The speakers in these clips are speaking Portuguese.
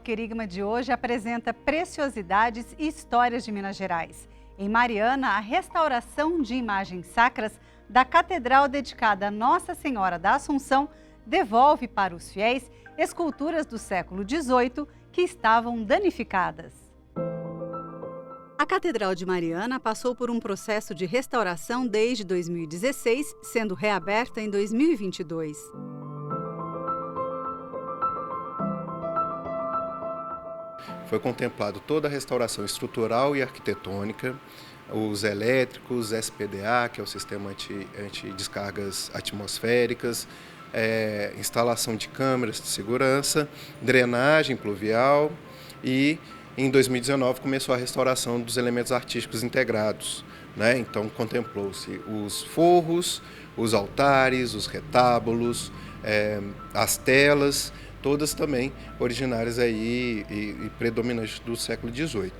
Jornal Querigma de hoje apresenta preciosidades e histórias de Minas Gerais. Em Mariana, a restauração de imagens sacras da catedral dedicada a Nossa Senhora da Assunção devolve para os fiéis esculturas do século XVIII que estavam danificadas. A Catedral de Mariana passou por um processo de restauração desde 2016, sendo reaberta em 2022. Foi contemplado toda a restauração estrutural e arquitetônica, os elétricos, SPDA, que é o sistema anti-descargas atmosféricas, instalação de câmeras de segurança, drenagem pluvial e, em 2019, começou a restauração dos elementos artísticos integrados, né? Então, contemplou-se os forros, os altares, os retábulos, as telas, todas também originárias aí e predominantes do século XVIII.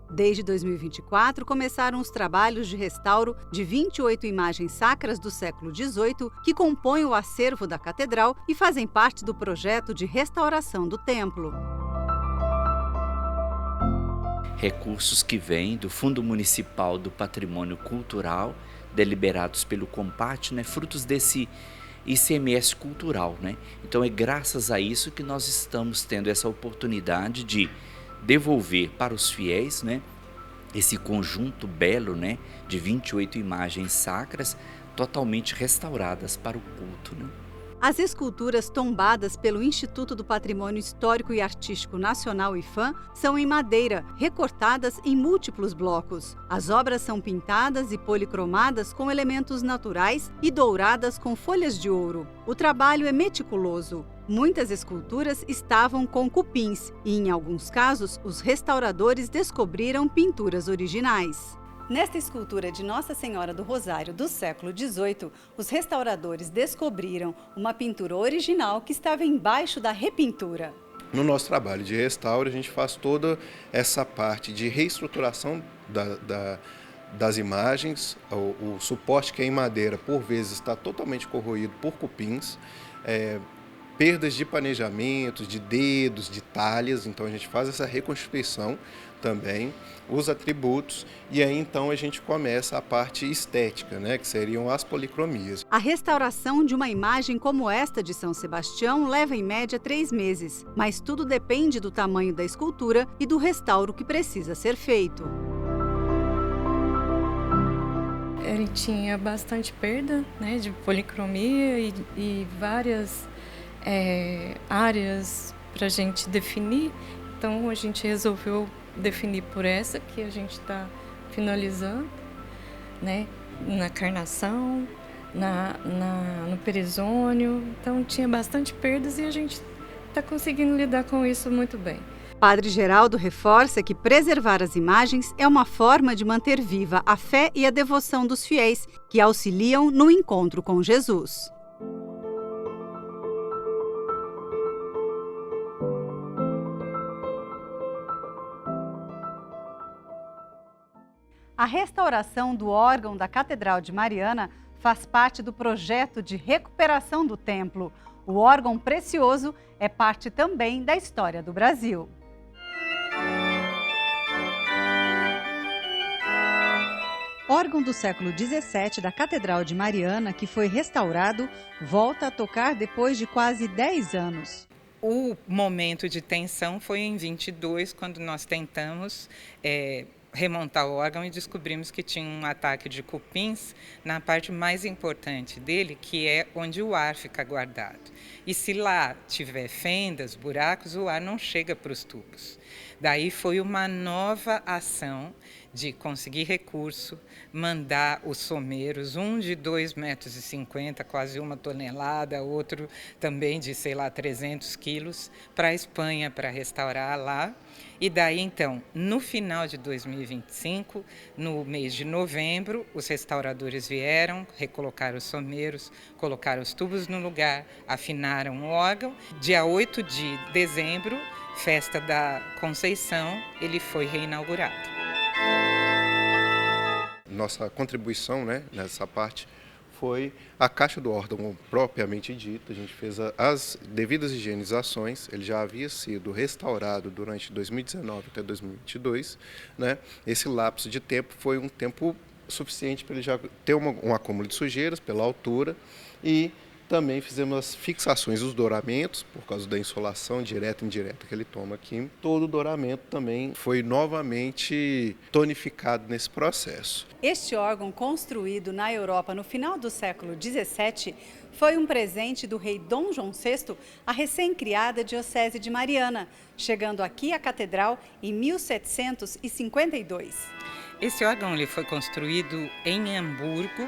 Desde 2024, começaram os trabalhos de restauro de 28 imagens sacras do século XVIII que compõem o acervo da catedral e fazem parte do projeto de restauração do templo. Recursos que vêm do Fundo Municipal do Patrimônio Cultural, deliberados pelo Compat, né, frutos desse ICMS cultural, né? Então é graças a isso que nós estamos tendo essa oportunidade de devolver para os fiéis, né, esse conjunto belo, né, de 28 imagens sacras totalmente restauradas para o culto, né? As esculturas tombadas pelo Instituto do Patrimônio Histórico e Artístico Nacional IPHAN são em madeira, recortadas em múltiplos blocos. As obras são pintadas e policromadas com elementos naturais e douradas com folhas de ouro. O trabalho é meticuloso. Muitas esculturas estavam com cupins e, em alguns casos, os restauradores descobriram pinturas originais. Nesta escultura de Nossa Senhora do Rosário do século XVIII, os restauradores descobriram uma pintura original que estava embaixo da repintura. No nosso trabalho de restauro, a gente faz toda essa parte de reestruturação das imagens. O suporte, que é em madeira, por vezes está totalmente corroído por cupins, perdas de planejamento, de dedos, de talhas. Então a gente faz essa reconstituição também, os atributos, e aí então a gente começa a parte estética, né, que seriam as policromias. A restauração de uma imagem como esta de São Sebastião leva em média 3 meses, mas tudo depende do tamanho da escultura e do restauro que precisa ser feito. Ele tinha bastante perda, né, de policromia e várias áreas para a gente definir, então a gente resolveu definir por essa que a gente está finalizando, né, na carnação, no perizônio, então tinha bastante perdas e a gente está conseguindo lidar com isso muito bem. Padre Geraldo reforça que preservar as imagens é uma forma de manter viva a fé e a devoção dos fiéis, que auxiliam no encontro com Jesus. A restauração do órgão da Catedral de Mariana faz parte do projeto de recuperação do templo. O órgão precioso é parte também da história do Brasil. Órgão do século XVII da Catedral de Mariana, que foi restaurado, volta a tocar depois de quase 10 anos. O momento de tensão foi em 22, quando nós tentamos remontar o órgão e descobrimos que tinha um ataque de cupins na parte mais importante dele, que é onde o ar fica guardado. E se lá tiver fendas, buracos, o ar não chega para os tubos. Daí foi uma nova ação de conseguir recurso, mandar os someiros, um de 2,50 metros, quase 1 tonelada, outro também de, 300 quilos, para a Espanha, para restaurar lá. E daí, então, no final de 2025, no mês de novembro, os restauradores vieram, recolocaram os someiros, colocaram os tubos no lugar, afinaram o órgão. Dia 8 de dezembro, festa da Conceição, ele foi reinaugurado. Nossa contribuição, né, nessa parte foi a caixa do órgão propriamente dita. A gente fez as devidas higienizações, ele já havia sido restaurado durante 2019 até 2022, né? Esse lapso de tempo foi um tempo suficiente para ele já ter um acúmulo de sujeiras pela altura, e também fizemos as fixações dos douramentos, por causa da insolação direta e indireta que ele toma aqui. Todo o douramento também foi novamente tonificado nesse processo. Este órgão, construído na Europa no final do século XVII, foi um presente do rei Dom João VI à recém-criada Diocese de Mariana, chegando aqui à Catedral em 1752. Esse órgão ele foi construído em Hamburgo.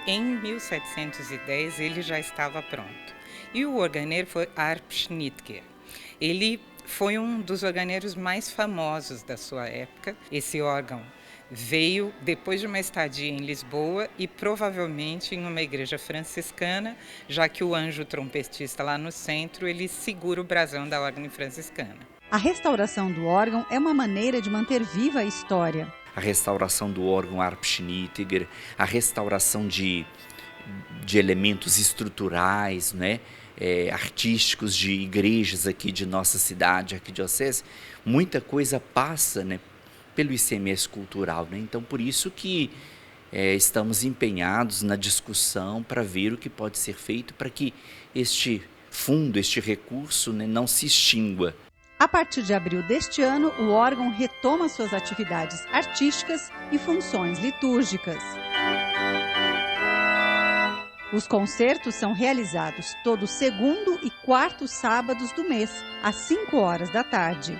Em 1710 ele já estava pronto. E o organeiro foi Arp Schnitger. Ele foi um dos organeiros mais famosos da sua época. Esse órgão veio depois de uma estadia em Lisboa e provavelmente em uma igreja franciscana, já que o anjo trompetista lá no centro, ele segura o brasão da ordem franciscana. A restauração do órgão é uma maneira de manter viva a história. A restauração do órgão Arp Schnitger, a restauração de elementos estruturais, né, artísticos de igrejas aqui de nossa cidade, arquidiocese, muita coisa passa, né, pelo ICMS cultural, né? Então, por isso que estamos empenhados na discussão para ver o que pode ser feito para que este fundo, este recurso, né, não se extingua. A partir de abril deste ano, o órgão retoma suas atividades artísticas e funções litúrgicas. Os concertos são realizados todo segundo e quarto sábados do mês, às 5 horas da tarde.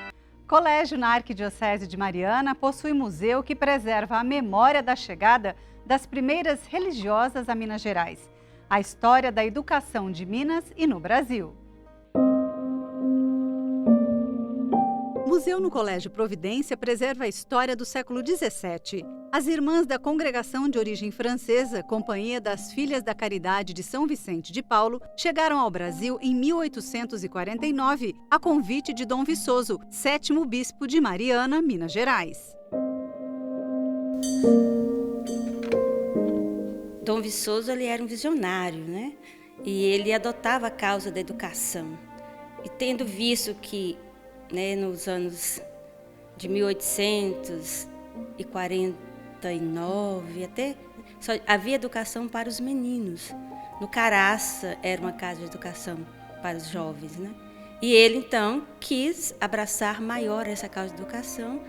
Colégio na Arquidiocese de Mariana possui museu que preserva a memória da chegada das primeiras religiosas a Minas Gerais, a história da educação de Minas e no Brasil. O museu no Colégio Providência preserva a história do século XVII. As irmãs da congregação de origem francesa, Companhia das Filhas da Caridade de São Vicente de Paulo, chegaram ao Brasil em 1849, a convite de Dom Viçoso, 7º bispo de Mariana, Minas Gerais. Dom Viçoso ele era um visionário, né? E ele adotava a causa da educação. E tendo visto que nos anos de 1849, até só havia educação para os meninos. No Caraça era uma casa de educação para os jovens, né? E ele, então, quis abraçar maior essa causa de educação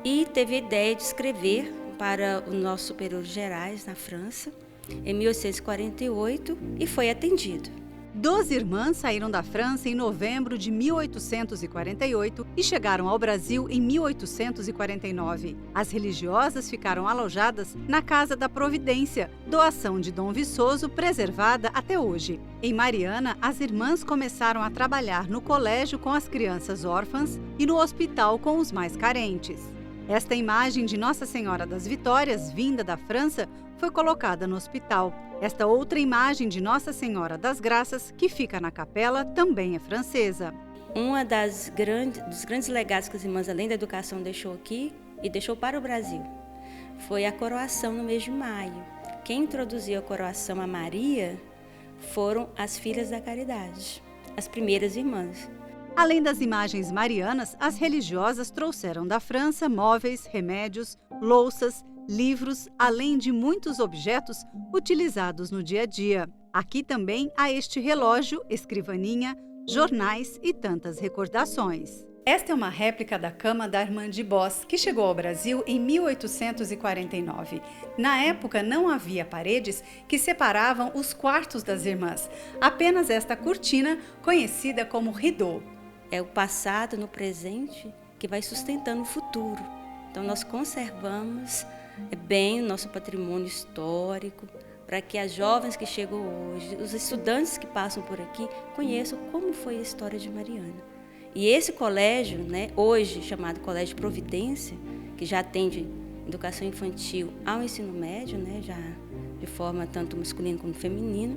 e teve a ideia de escrever para o nosso superior gerais na França, em 1848, e foi atendido. 12 irmãs saíram da França em novembro de 1848 e chegaram ao Brasil em 1849. As religiosas ficaram alojadas na Casa da Providência, doação de Dom Viçoso, preservada até hoje. Em Mariana, as irmãs começaram a trabalhar no colégio com as crianças órfãs e no hospital com os mais carentes. Esta imagem de Nossa Senhora das Vitórias, vinda da França, foi colocada no hospital. Esta outra imagem de Nossa Senhora das Graças, que fica na capela, também é francesa. Uma dos grandes legados que as irmãs, além da educação, deixou aqui e deixou para o Brasil, foi a coroação no mês de maio. Quem introduziu a coroação a Maria foram as Filhas da Caridade, as primeiras irmãs. Além das imagens marianas, as religiosas trouxeram da França móveis, remédios, louças, livros, além de muitos objetos utilizados no dia a dia. Aqui também há este relógio, escrivaninha, jornais e tantas recordações. Esta é uma réplica da cama da irmã de Bos, que chegou ao Brasil em 1849. Na época, não havia paredes que separavam os quartos das irmãs, apenas esta cortina, conhecida como rideau. É o passado no presente que vai sustentando o futuro. Então, nós conservamos bem o nosso patrimônio histórico, para que as jovens que chegam hoje, os estudantes que passam por aqui, conheçam como foi a história de Mariana. E esse colégio, hoje chamado Colégio Providência, que já atende educação infantil ao ensino médio, já de forma tanto masculina como feminina,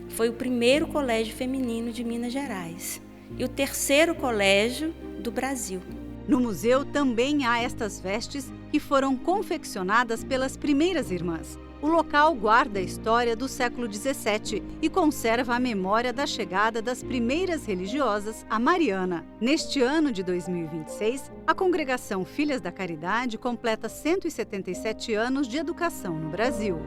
foi o primeiro colégio feminino de Minas Gerais e o terceiro colégio do Brasil. No museu também há estas vestes que foram confeccionadas pelas primeiras irmãs. O local guarda a história do século XVII e conserva a memória da chegada das primeiras religiosas a Mariana. Neste ano de 2026, a Congregação Filhas da Caridade completa 177 anos de educação no Brasil.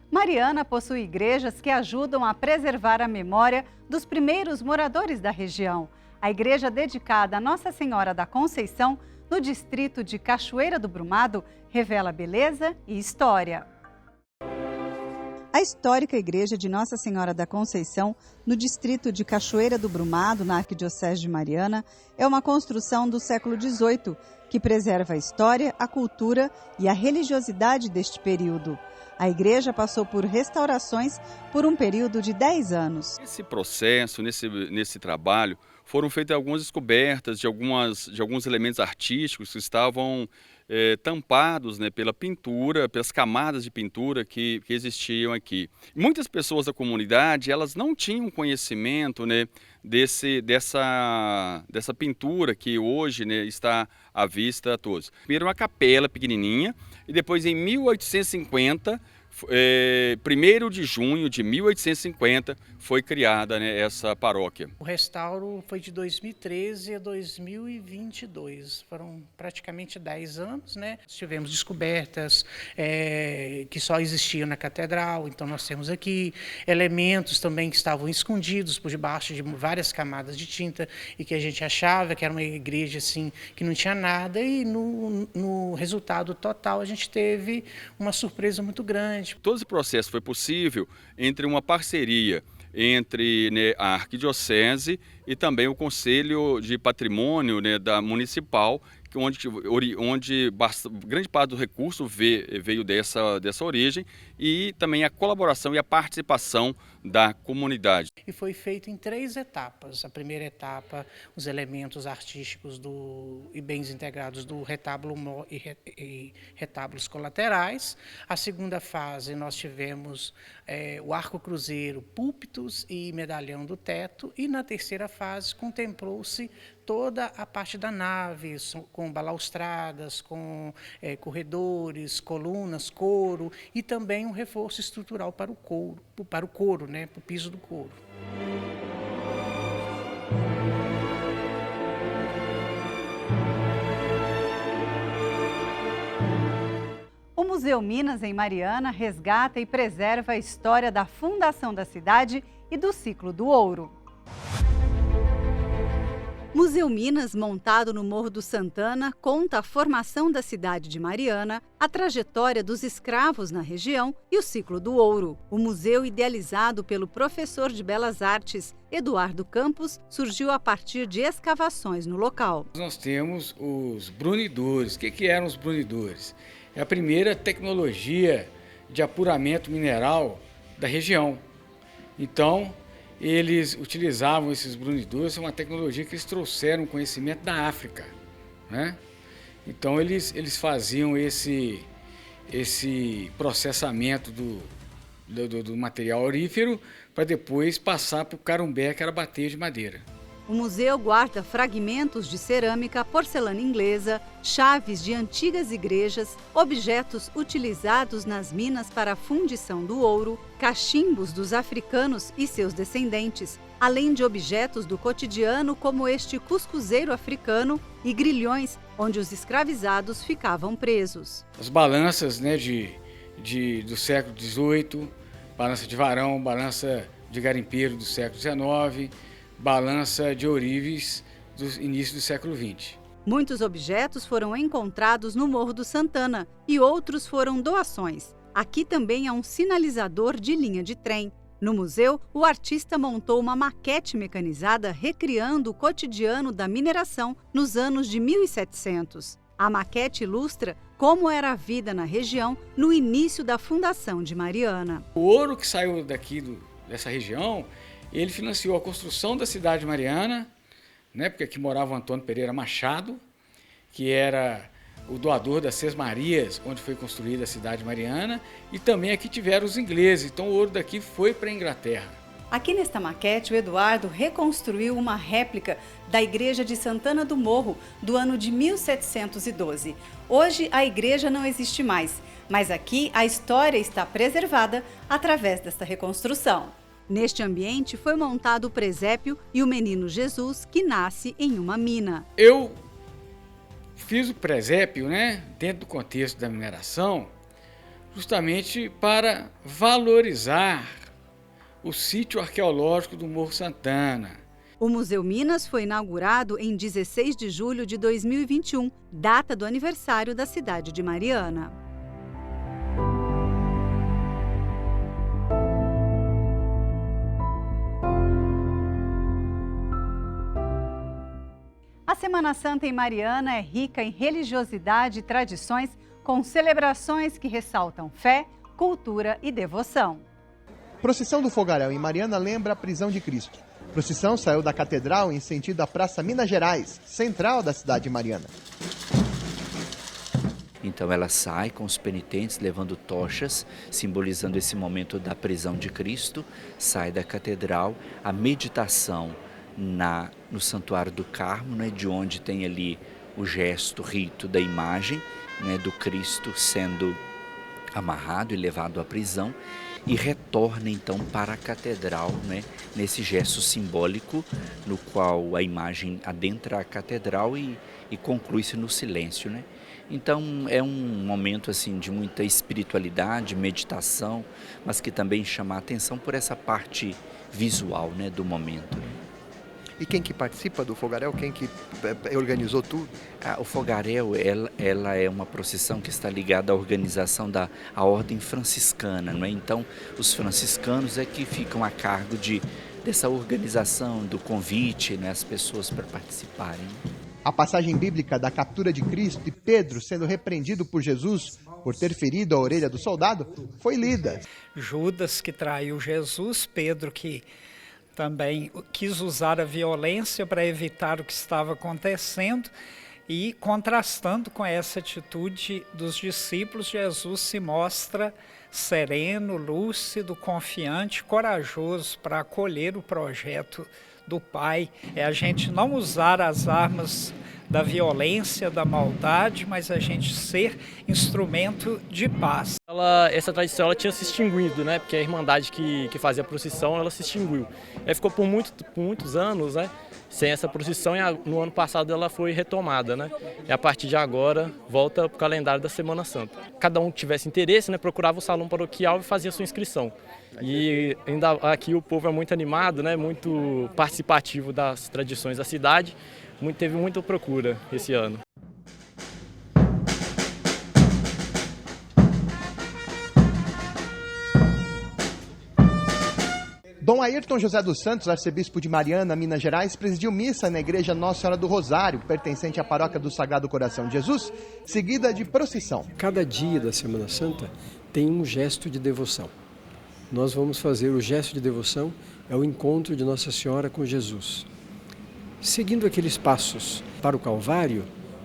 Mariana possui igrejas que ajudam a preservar a memória dos primeiros moradores da região. A igreja dedicada a Nossa Senhora da Conceição, no distrito de Cachoeira do Brumado, revela beleza e história. A histórica igreja de Nossa Senhora da Conceição, no distrito de Cachoeira do Brumado, na Arquidiocese de Mariana, é uma construção do século XVIII que preserva a história, a cultura e a religiosidade deste período. A igreja passou por restaurações por um período de 10 anos. Nesse processo, nesse trabalho, foram feitas algumas descobertas de alguns elementos artísticos que estavam tampados, né, pela pintura, pelas camadas de pintura que existiam aqui. Muitas pessoas da comunidade, elas não tinham conhecimento, né, dessa pintura que hoje, né, está à vista a todos. Primeiro uma capela pequenininha e depois em 1850, 1º de junho de 1850, foi criada, né, essa paróquia. O restauro foi de 2013 a 2022, foram praticamente 10 anos, né? Tivemos descobertas que só existiam na catedral, então nós temos aqui elementos também que estavam escondidos por debaixo de várias camadas de tinta e que a gente achava que era uma igreja assim, que não tinha nada, e no resultado total a gente teve uma surpresa muito grande. Todo esse processo foi possível entre uma parceria entre, né, a Arquidiocese e também o Conselho de Patrimônio, né, da Municipal, onde grande parte do recurso veio dessa origem, e também a colaboração e a participação da comunidade. E foi feito em 3 etapas. A primeira etapa, os elementos artísticos e bens integrados do retábulo e retábulos colaterais. A segunda fase, nós tivemos o arco cruzeiro, púlpitos e medalhão do teto. E na terceira fase, contemplou-se toda a parte da nave, com balaustradas, com corredores, colunas, coro, e também um reforço estrutural para o coro, né, para o piso do coro. O Museu Minas, em Mariana, resgata e preserva a história da fundação da cidade e do ciclo do ouro. Museu Minas, montado no Morro do Santana, conta a formação da cidade de Mariana, a trajetória dos escravos na região e o ciclo do ouro. O museu, idealizado pelo professor de Belas Artes, Eduardo Campos, surgiu a partir de escavações no local. Nós temos os brunidores. O que eram os brunidores? É a primeira tecnologia de apuramento mineral da região. Então, eles utilizavam esses brunidores, é uma tecnologia que eles trouxeram conhecimento da África, né? Então eles faziam esse processamento do material aurífero para depois passar para o carumbé, que era bater de madeira. O museu guarda fragmentos de cerâmica, porcelana inglesa, chaves de antigas igrejas, objetos utilizados nas minas para a fundição do ouro, cachimbos dos africanos e seus descendentes, além de objetos do cotidiano como este cuscuzeiro africano e grilhões onde os escravizados ficavam presos. As balanças, né, do século XVIII, balança de varão, balança de garimpeiro do século XIX, balança de ourives do início do século XX. Muitos objetos foram encontrados no Morro do Santana e outros foram doações. Aqui também há um sinalizador de linha de trem. No museu, o artista montou uma maquete mecanizada recriando o cotidiano da mineração nos anos de 1700. A maquete ilustra como era a vida na região no início da fundação de Mariana. O ouro que saiu dessa região, ele financiou a construção da cidade de Mariana, né, porque aqui morava o Antônio Pereira Machado, que era o doador das Sesmarias, onde foi construída a cidade de Mariana, e também aqui tiveram os ingleses, então o ouro daqui foi para a Inglaterra. Aqui nesta maquete, o Eduardo reconstruiu uma réplica da igreja de Santana do Morro do ano de 1712. Hoje a igreja não existe mais, mas aqui a história está preservada através desta reconstrução. Neste ambiente foi montado o presépio e o menino Jesus, que nasce em uma mina. Eu fiz o presépio, dentro do contexto da mineração, justamente para valorizar o sítio arqueológico do Morro Santana. O Museu Minas foi inaugurado em 16 de julho de 2021, data do aniversário da cidade de Mariana. A Semana Santa em Mariana é rica em religiosidade e tradições, com celebrações que ressaltam fé, cultura e devoção. Procissão do Fogaréu em Mariana lembra a prisão de Cristo. Procissão saiu da Catedral em sentido à Praça Minas Gerais, central da cidade de Mariana. Então ela sai com os penitentes levando tochas, simbolizando esse momento da prisão de Cristo, sai da Catedral, a meditação no Santuário do Carmo, de onde tem ali o gesto, o rito da imagem do Cristo sendo amarrado e levado à prisão, e retorna então para a catedral, nesse gesto simbólico no qual a imagem adentra a catedral e conclui-se no silêncio. Então é um momento assim de muita espiritualidade, meditação, mas que também chama a atenção por essa parte visual do momento. E quem que participa do Fogaréu? Quem que organizou tudo? O Fogaréu, ela é uma procissão que está ligada à organização da Ordem Franciscana, Então, os franciscanos é que ficam a cargo dessa organização, do convite, as pessoas para participarem. A passagem bíblica da captura de Cristo e Pedro sendo repreendido por Jesus por ter ferido a orelha do soldado foi lida. Judas que traiu Jesus, Pedro que também quis usar a violência para evitar o que estava acontecendo, e contrastando com essa atitude dos discípulos, Jesus se mostra sereno, lúcido, confiante, corajoso para acolher o projeto do Pai. É a gente não usar as armas da violência, da maldade, mas a gente ser instrumento de paz. Essa tradição ela tinha se extinguido, porque a irmandade que fazia a procissão ela se extinguiu. Ela ficou por muitos anos, sem essa procissão, e no ano passado ela foi retomada, E a partir de agora volta para o calendário da Semana Santa. Cada um que tivesse interesse, procurava o salão paroquial e fazia a sua inscrição. E ainda aqui o povo é muito animado, muito participativo das tradições da cidade. Teve muita procura esse ano. Dom Ayrton José dos Santos, arcebispo de Mariana, Minas Gerais, presidiu missa na igreja Nossa Senhora do Rosário, pertencente à paróquia do Sagrado Coração de Jesus, seguida de procissão. Cada dia da Semana Santa tem um gesto de devoção. Nós vamos fazer o gesto de devoção, é o encontro de Nossa Senhora com Jesus. Seguindo aqueles passos para o Calvário,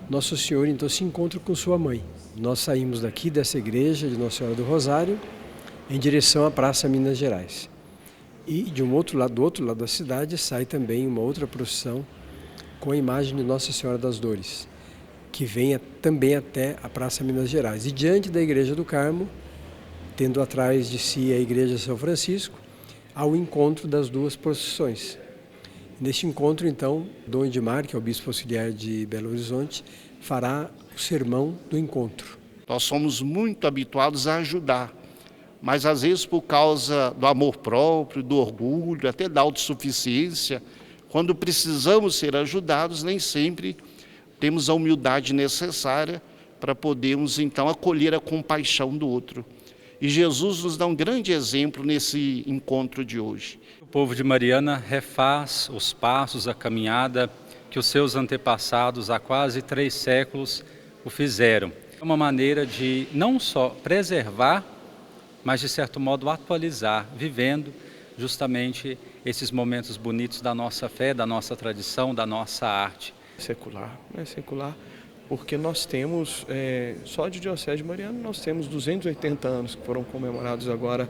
Nosso Senhor então se encontra com sua mãe. Nós saímos daqui dessa igreja de Nossa Senhora do Rosário em direção à Praça Minas Gerais. E do outro lado da cidade sai também uma outra procissão com a imagem de Nossa Senhora das Dores, que vem também até a Praça Minas Gerais. E diante da Igreja do Carmo, tendo atrás de si a Igreja São Francisco, ao encontro das duas procissões. Neste encontro, então, Dom Edmar, que é o bispo auxiliar de Belo Horizonte, fará o sermão do encontro. Nós somos muito habituados a ajudar, mas às vezes por causa do amor próprio, do orgulho, até da autossuficiência, quando precisamos ser ajudados, nem sempre temos a humildade necessária para podermos então acolher a compaixão do outro. E Jesus nos dá um grande exemplo nesse encontro de hoje. O povo de Mariana refaz os passos, a caminhada que os seus antepassados há quase 3 séculos o fizeram. É uma maneira de não só preservar, mas de certo modo atualizar, vivendo justamente esses momentos bonitos da nossa fé, da nossa tradição, da nossa arte. Secular, secular, porque nós temos, só de Diocese de Mariana, nós temos 280 anos que foram comemorados agora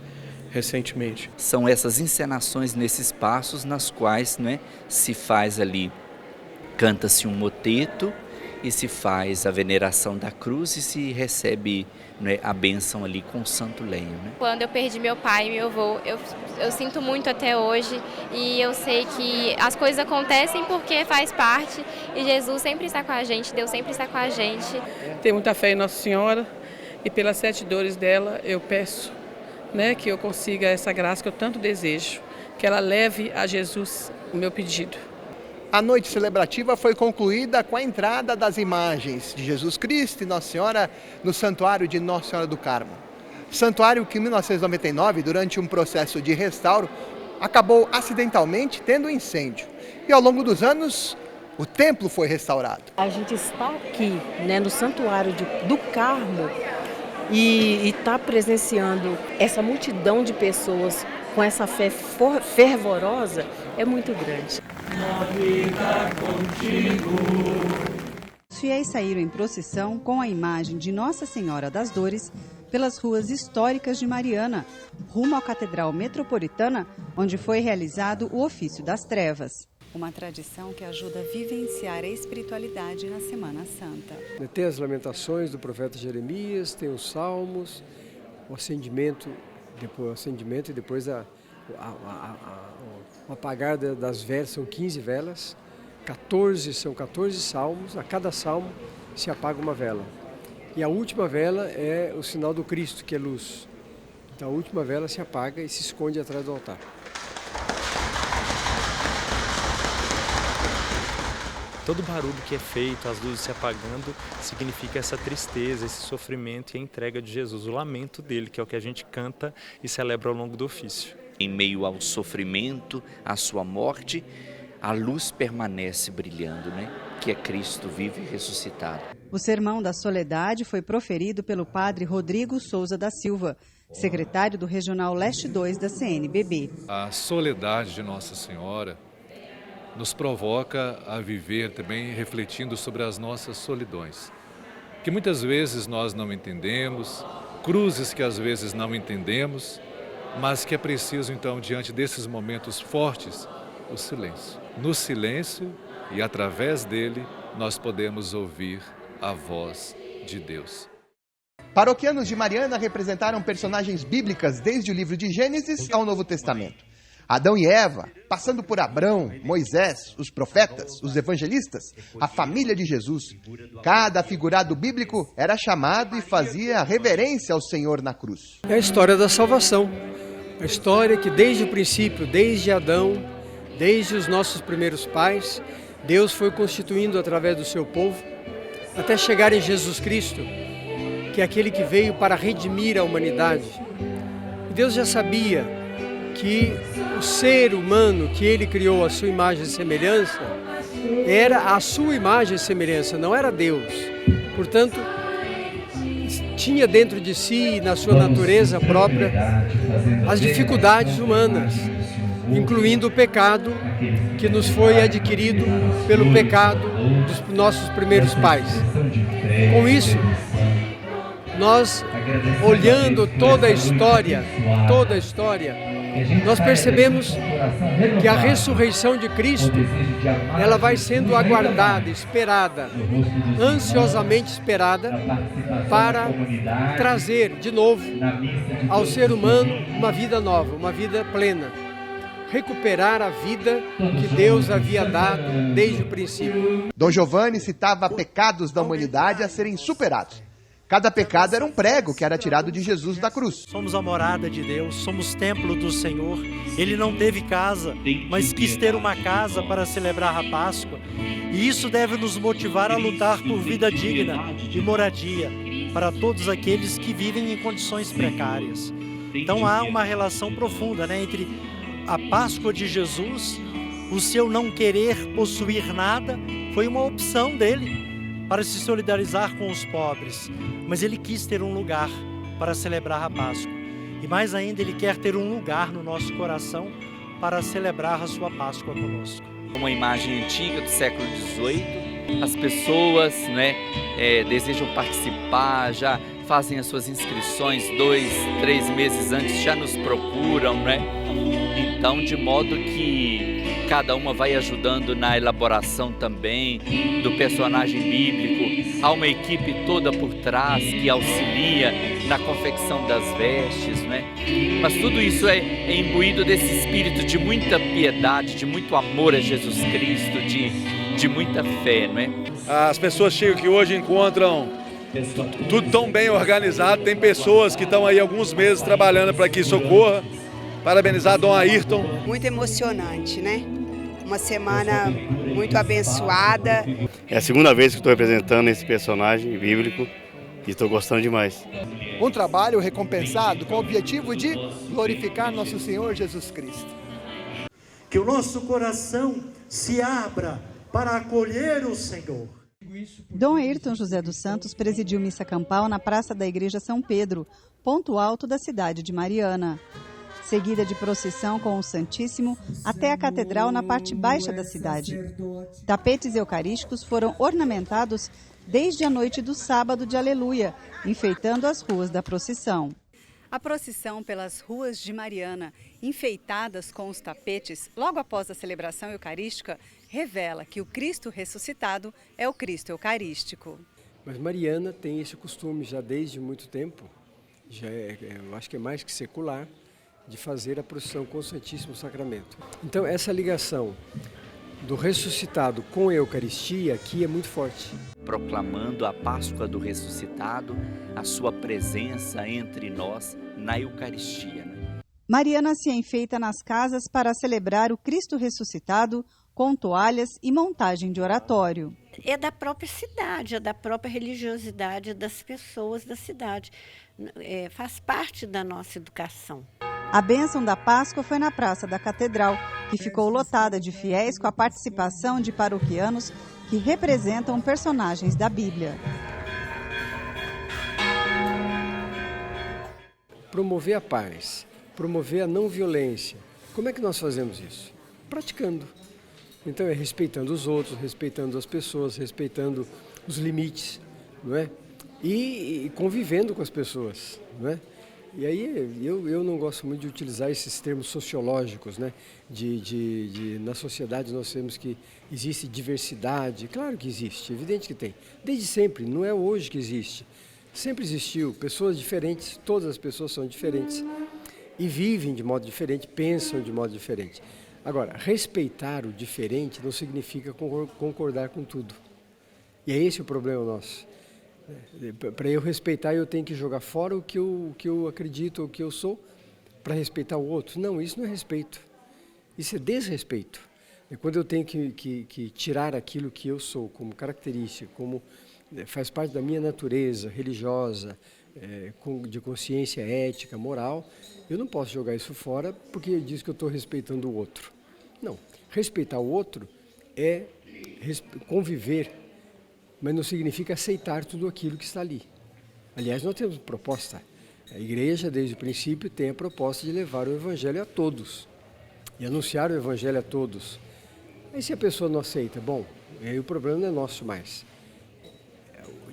recentemente. São essas encenações nesses passos nas quais, né, se faz ali, canta-se um moteto e se faz a veneração da cruz e se recebe, né, a bênção ali com o santo lenho. Né? Quando eu perdi meu pai e meu avô, eu sinto muito até hoje e eu sei que as coisas acontecem porque faz parte e Jesus sempre está com a gente, Deus sempre está com a gente. Tenho muita fé em Nossa Senhora e pelas 7 dores dela eu peço, né, que eu consiga essa graça que eu tanto desejo, que ela leve a Jesus o meu pedido. A noite celebrativa foi concluída com a entrada das imagens de Jesus Cristo e Nossa Senhora no Santuário de Nossa Senhora do Carmo. Santuário que em 1999, durante um processo de restauro, acabou acidentalmente tendo incêndio. E ao longo dos anos, o templo foi restaurado. A gente está aqui, né, no Santuário do Carmo e está presenciando essa multidão de pessoas com essa fé fervorosa, é muito grande. Os fiéis saíram em procissão com a imagem de Nossa Senhora das Dores pelas ruas históricas de Mariana, rumo à Catedral Metropolitana, onde foi realizado o Ofício das Trevas. Uma tradição que ajuda a vivenciar a espiritualidade na Semana Santa. Tem as lamentações do profeta Jeremias, tem os salmos, o acendimento e depois o apagar das velas. São 15 velas, são 14 salmos, a cada salmo se apaga uma vela. E a última vela é o sinal do Cristo, que é luz. Então a última vela se apaga e se esconde atrás do altar. Todo barulho que é feito, as luzes se apagando, significa essa tristeza, esse sofrimento e a entrega de Jesus, o lamento dele, que é o que a gente canta e celebra ao longo do ofício. Em meio ao sofrimento, à sua morte, a luz permanece brilhando, né? Que é Cristo vivo e ressuscitado. O Sermão da Soledade foi proferido pelo padre Rodrigo Souza da Silva, secretário do Regional Leste 2 da CNBB. A soledade de Nossa Senhora nos provoca a viver também refletindo sobre as nossas solidões, que muitas vezes nós não entendemos, cruzes que às vezes não entendemos, mas que é preciso então, diante desses momentos fortes, o silêncio. No silêncio e através dele, nós podemos ouvir a voz de Deus. Paroquianos de Mariana representaram personagens bíblicas desde o livro de Gênesis ao Novo Testamento. Adão e Eva, passando por Abrão, Moisés, os profetas, os evangelistas, a família de Jesus. Cada figurado bíblico era chamado e fazia reverência ao Senhor na cruz. É a história da salvação. A história que desde o princípio, desde Adão, desde os nossos primeiros pais, Deus foi constituindo através do seu povo, até chegar em Jesus Cristo, que é aquele que veio para redimir a humanidade. E Deus já sabia que o ser humano que ele criou à sua imagem e semelhança era a sua imagem e semelhança, não era Deus. Portanto, tinha dentro de si, na sua natureza própria, as dificuldades humanas, incluindo o pecado que nos foi adquirido pelo pecado dos nossos primeiros pais. Com isso, nós, olhando toda a história, nós percebemos que a ressurreição de Cristo, ela vai sendo aguardada, esperada, ansiosamente esperada, para trazer de novo ao ser humano uma vida nova, uma vida plena. Recuperar a vida que Deus havia dado desde o princípio. Dom Giovanni citava pecados da humanidade a serem superados. Cada pecado era um prego que era tirado de Jesus da cruz. Somos a morada de Deus, somos templo do Senhor. Ele não teve casa, mas quis ter uma casa para celebrar a Páscoa. E isso deve nos motivar a lutar por vida digna e moradia para todos aqueles que vivem em condições precárias. Então há uma relação profunda, entre a Páscoa de Jesus, o seu não querer possuir nada, foi uma opção dele para se solidarizar com os pobres, mas ele quis ter um lugar para celebrar a Páscoa. E mais ainda, ele quer ter um lugar no nosso coração para celebrar a sua Páscoa conosco. Uma imagem antiga do século XVIII, as pessoas desejam participar, já fazem as suas inscrições 2, 3 meses antes, já nos procuram, né? Então, de modo que cada uma vai ajudando na elaboração também do personagem bíblico. Há uma equipe toda por trás que auxilia na confecção das vestes, né? Mas tudo isso é imbuído desse espírito de muita piedade, de muito amor a Jesus Cristo, de muita fé, não é? As pessoas chegam aqui hoje encontram tudo tão bem organizado. Tem pessoas que estão aí alguns meses trabalhando para que isso ocorra. Parabenizar Dom Ayrton. Muito emocionante, né? Uma semana muito abençoada. É a segunda vez que estou representando esse personagem bíblico e estou gostando demais. Um trabalho recompensado com o objetivo de glorificar nosso Senhor Jesus Cristo. Que o nosso coração se abra para acolher o Senhor. Dom Ayrton José dos Santos presidiu missa campal na Praça da Igreja São Pedro, ponto alto da cidade de Mariana. Seguida de procissão com o Santíssimo até a catedral na parte baixa da cidade. Tapetes eucarísticos foram ornamentados desde a noite do sábado de Aleluia, enfeitando as ruas da procissão. A procissão pelas ruas de Mariana, enfeitadas com os tapetes, logo após a celebração eucarística, revela que o Cristo ressuscitado é o Cristo eucarístico. Mas Mariana tem esse costume já desde muito tempo, eu acho que é mais que secular, de fazer a procissão com o Santíssimo Sacramento. Então essa ligação do ressuscitado com a Eucaristia aqui é muito forte. Proclamando a Páscoa do ressuscitado, a sua presença entre nós na Eucaristia. Mariana se enfeita nas casas para celebrar o Cristo ressuscitado com toalhas e montagem de oratório. É da própria cidade, é da própria religiosidade das pessoas da cidade. Faz parte da nossa educação. A bênção da Páscoa foi na Praça da Catedral, que ficou lotada de fiéis com a participação de paroquianos que representam personagens da Bíblia. Promover a paz, promover a não violência. Como é que nós fazemos isso? Praticando. Então é respeitando os outros, respeitando as pessoas, respeitando os limites, não é? E convivendo com as pessoas, não é? E aí eu não gosto muito de utilizar esses termos sociológicos, né? Na sociedade nós temos que existe diversidade, claro que existe, evidente que tem. Desde sempre, não é hoje que existe. Sempre existiu, pessoas diferentes, todas as pessoas são diferentes e vivem de modo diferente, pensam de modo diferente. Agora, respeitar o diferente não significa concordar com tudo. E é esse o problema nosso. Para eu respeitar, eu tenho que jogar fora o que eu acredito, o que eu sou, para respeitar o outro. Não, isso não é respeito. Isso é desrespeito. É quando eu tenho que tirar aquilo que eu sou como característica, como faz parte da minha natureza religiosa, de consciência ética, moral, eu não posso jogar isso fora porque diz que eu estou respeitando o outro. Não. Respeitar o outro é conviver, mas não significa aceitar tudo aquilo que está ali. Aliás, nós temos proposta. A igreja, desde o princípio, tem a proposta de levar o evangelho a todos e anunciar o evangelho a todos. Mas se a pessoa não aceita, bom, aí o problema não é nosso mais.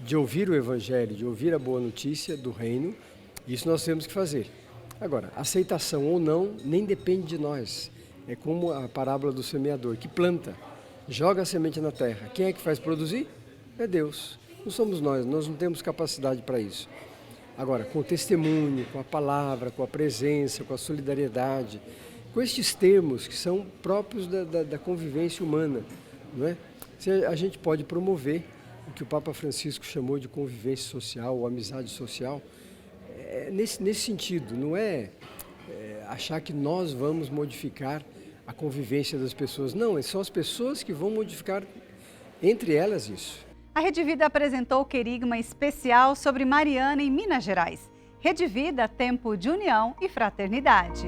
De ouvir o evangelho, de ouvir a boa notícia do reino, isso nós temos que fazer. Agora, aceitação ou não, nem depende de nós. É como a parábola do semeador, que planta, joga a semente na terra. Quem é que faz produzir? É Deus, não somos nós não temos capacidade para isso. Agora, com o testemunho, com a palavra, com a presença, com a solidariedade, com estes termos que são próprios da convivência humana, não é? A gente pode promover o que o Papa Francisco chamou de convivência social ou amizade social, nesse sentido, não é achar que nós vamos modificar a convivência das pessoas, não, são as pessoas que vão modificar entre elas isso. A Rede Vida apresentou o querigma especial sobre Mariana em Minas Gerais. Rede Vida, tempo de união e fraternidade.